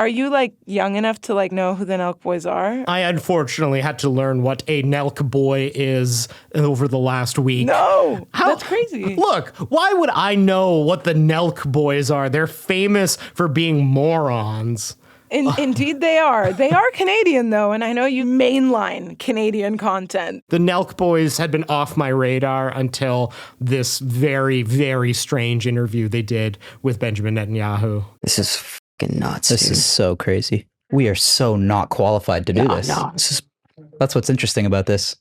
Are you like young enough to like know who the NELK Boys are? I unfortunately had to learn what a NELK boy is over the last week. No, that's crazy. Look, why would I know what the NELK Boys are? They're famous for being morons. Indeed they are. They are Canadian, though, and I know you mainline Canadian content. The NELK Boys had been off my radar until this very, very strange interview they did with Benjamin Netanyahu. This is fucking nuts, This dude. is so crazy. We are so not qualified to do this. No. That's what's interesting about this.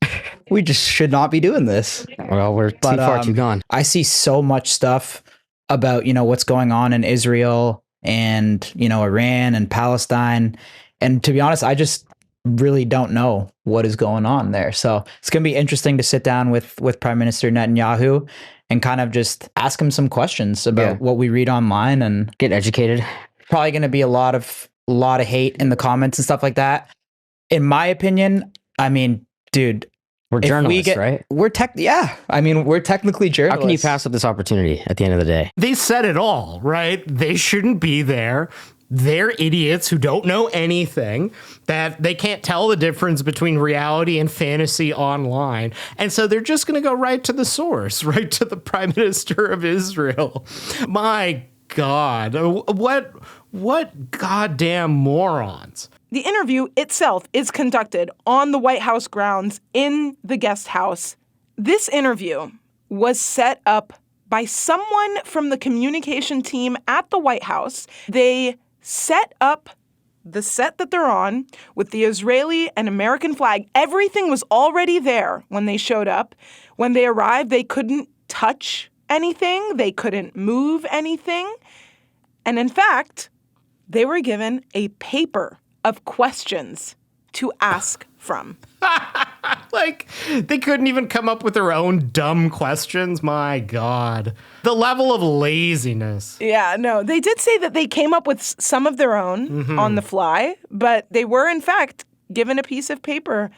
We just should not be doing this. Well, we're too far too gone. I see so much stuff about, what's going on in Israel and, Iran and Palestine. And to be honest, I just really don't know what is going on there. So it's going to be interesting to sit down with Prime Minister Netanyahu and kind of just ask him some questions about what we read online and get educated. Probably going to be a lot of hate in the comments and stuff like that. In my opinion, I mean, dude, we're journalists, right? We're technically journalists. How can you pass up this opportunity at the end of the day? They said it all, right? They shouldn't be there. They're idiots who don't know anything, that they can't tell the difference between reality and fantasy online. And so they're just going to go right to the source, right to the Prime Minister of Israel. My God, what goddamn morons. The interview itself is conducted on the White House grounds in the guest house. This interview was set up by someone from the communication team at the White House. They set up the set that they're on with the Israeli and American flag. Everything was already there when they showed up. When they arrived, they couldn't touch anything. They couldn't move anything. And in fact, they were given a paper of questions to ask from. Like, they couldn't even come up with their own dumb questions. My God. The level of laziness. Yeah, no, they did say that they came up with some of their own on the fly, but they were, in fact, given a piece of paper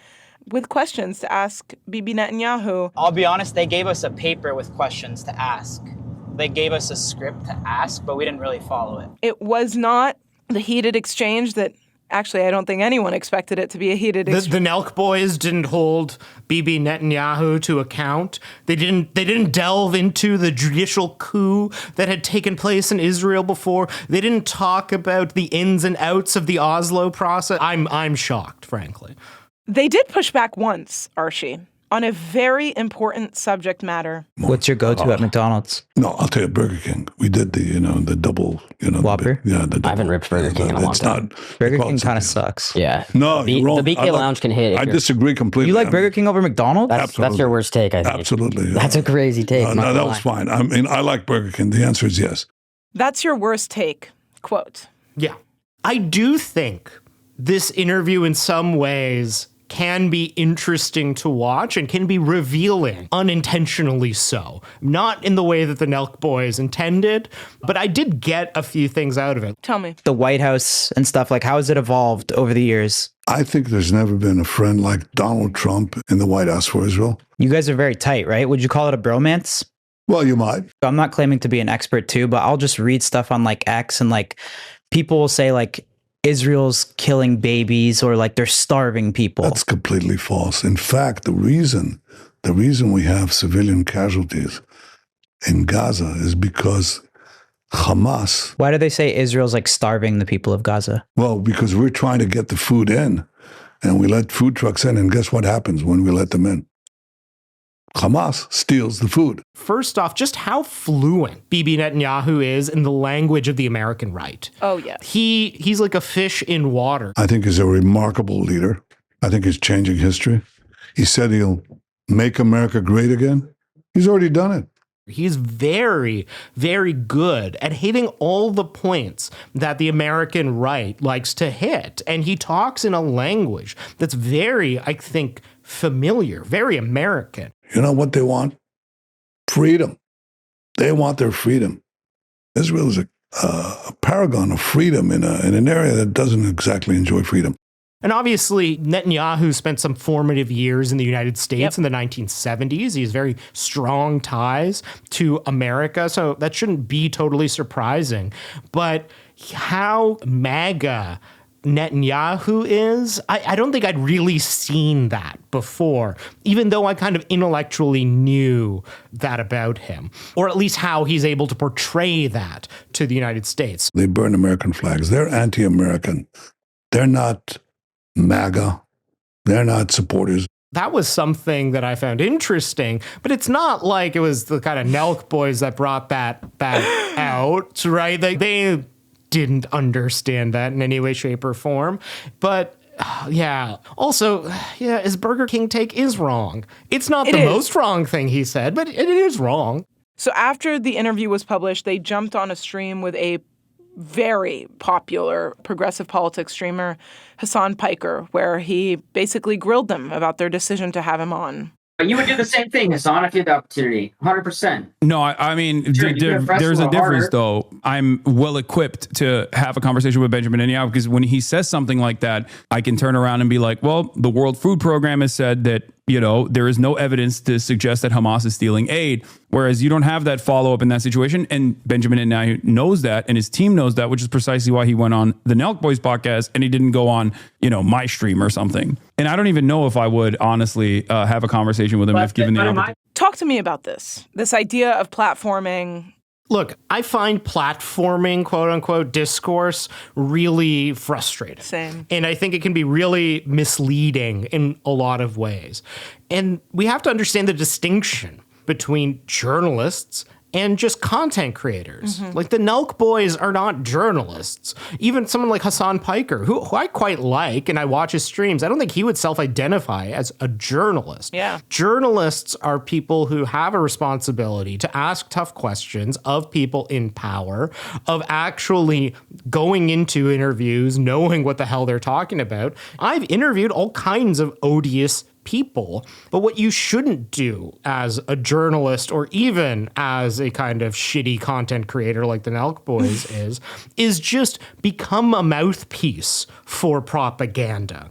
with questions to ask Bibi Netanyahu. I'll be honest, they gave us a paper with questions to ask. They gave us a script to ask, but we didn't really follow it. It was not the heated exchange that, actually, I don't think anyone expected it to be a heated exchange. The NELK Boys didn't hold Bibi Netanyahu to account. They didn't delve into the judicial coup that had taken place in Israel before. They didn't talk about the ins and outs of the Oslo process. I'm shocked, frankly. They did push back once, Archie, on a very important subject matter. What's your go-to at McDonald's? No, I'll tell you, Burger King. We did the double, Whopper? I haven't ripped Burger King in a long time. Burger King kind of sucks. Yeah. No, the you're wrong. BK Lounge can hit. I disagree completely. You like Burger King over McDonald's? That's your worst take, I think. Absolutely. That's a crazy take. No, that was fine. I mean, I like Burger King. The answer is yes. That's your worst take, quote. Yeah. I do think this interview in some ways can be interesting to watch and can be revealing, unintentionally so. Not in the way that the NELK Boys intended, but I did get a few things out of it. Tell me. The White House and stuff, like how has it evolved over the years? I think there's never been a friend like Donald Trump in the White House for Israel. You guys are very tight, right? Would you call it a bromance? Well, you might. I'm not claiming to be an expert too, but I'll just read stuff on like X and like people will say like Israel's killing babies or like they're starving people. That's completely false. In fact, the reason we have civilian casualties in Gaza is because Hamas. Why do they say Israel's like starving the people of Gaza? Well, because we're trying to get the food in and we let food trucks in. And guess what happens when we let them in? Hamas steals the food. First off, just how fluent Bibi Netanyahu is in the language of the American right. Oh, yeah. He's like a fish in water. I think he's a remarkable leader. I think he's changing history. He said he'll make America great again. He's already done it. He's very, very good at hitting all the points that the American right likes to hit. And he talks in a language that's very, I think, familiar, very American. You know what they want? Freedom. They want their freedom. Israel is a paragon of freedom in an area that doesn't exactly enjoy freedom. And obviously, Netanyahu spent some formative years in the United States in the 1970s. He has very strong ties to America, so that shouldn't be totally surprising. But how MAGA Netanyahu is, I don't think I'd really seen that before, even though I kind of intellectually knew that about him, or at least how he's able to portray that to the United States. They burn American flags. They're anti-American. They're not MAGA. They're not supporters. That was something that I found interesting, but it's not like it was the kind of NELK boys that brought that out, right? They didn't understand that in any way, shape, or form. But yeah, also, yeah, his Burger King take is wrong. It's not the most wrong thing he said, but it is wrong. So after the interview was published, they jumped on a stream with a very popular progressive politics streamer, Hassan Piker, where he basically grilled them about their decision to have him on. You would do the same thing, Hassan, if you had the opportunity. 100%. No, I mean, there's a difference, though. I'm well equipped to have a conversation with Benjamin Netanyahu, because when he says something like that, I can turn around and be like, well, the World Food Program has said that, you know, there is no evidence to suggest that Hamas is stealing aid. Whereas you don't have that follow up in that situation. And Benjamin Netanyahu knows that, and his team knows that, which is precisely why he went on the NELK Boys podcast and he didn't go on, you know, my stream or something. And I don't even know if I would honestly have a conversation with him if given the opportunity. Talk to me about this idea of platforming. Look, I find platforming, quote unquote, discourse really frustrating. Same. And I think it can be really misleading in a lot of ways. And we have to understand the distinction between journalists and just content creators. Like the NELK Boys are not journalists. Even someone like Hassan Piker, who I quite like, and I watch his streams, I don't think he would self-identify as a journalist. Yeah. Journalists are people who have a responsibility to ask tough questions of people in power, of actually going into interviews, knowing what the hell they're talking about. I've interviewed all kinds of odious people, but what you shouldn't do as a journalist or even as a kind of shitty content creator like the NELK Boys is just become a mouthpiece for propaganda.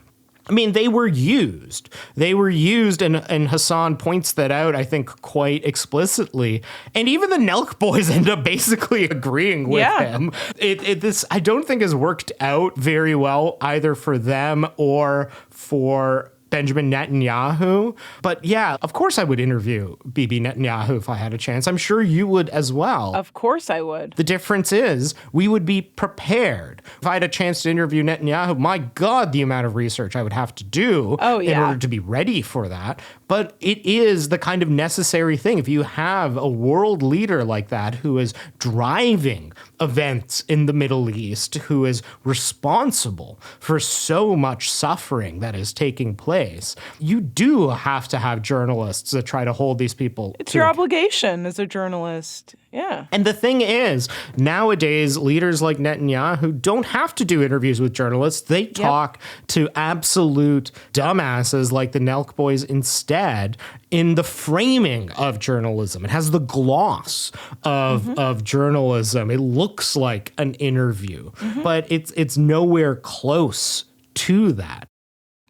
I mean, they were used. And Hassan points that out, I think, quite explicitly. And even the NELK Boys end up basically agreeing with him. This, I don't think, has worked out very well either for them or for Benjamin Netanyahu. But yeah, of course I would interview Bibi Netanyahu if I had a chance. I'm sure you would as well. Of course I would. The difference is we would be prepared. If I had a chance to interview Netanyahu, my God, the amount of research I would have to do in order to be ready for that. But it is the kind of necessary thing. If you have a world leader like that who is driving events in the Middle East, who is responsible for so much suffering that is taking place, you do have to have journalists that try to hold these people. It's your obligation as a journalist. Yeah. And the thing is, nowadays, leaders like Netanyahu don't have to do interviews with journalists. They talk to absolute dumbasses like the NELK Boys instead in the framing of journalism. It has the gloss of journalism. It looks like an interview, but it's nowhere close to that.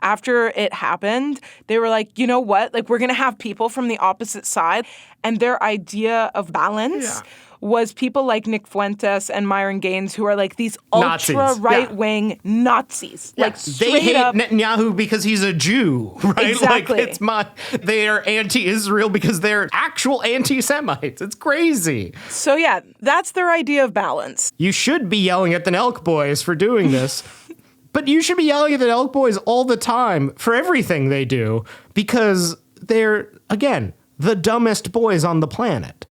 After it happened, they were like, you know what? Like, we're going to have people from the opposite side. And their idea of balance was people like Nick Fuentes and Myron Gaines, who are like these ultra right-wing Nazis. Yeah. Like, they hate Netanyahu because he's a Jew, right? Exactly. Like, they are anti-Israel because they're actual anti-Semites. It's crazy. So yeah, that's their idea of balance. You should be yelling at the NELK Boys for doing this. But you should be yelling at the NELK Boys all the time for everything they do, because they're, again, the dumbest boys on the planet.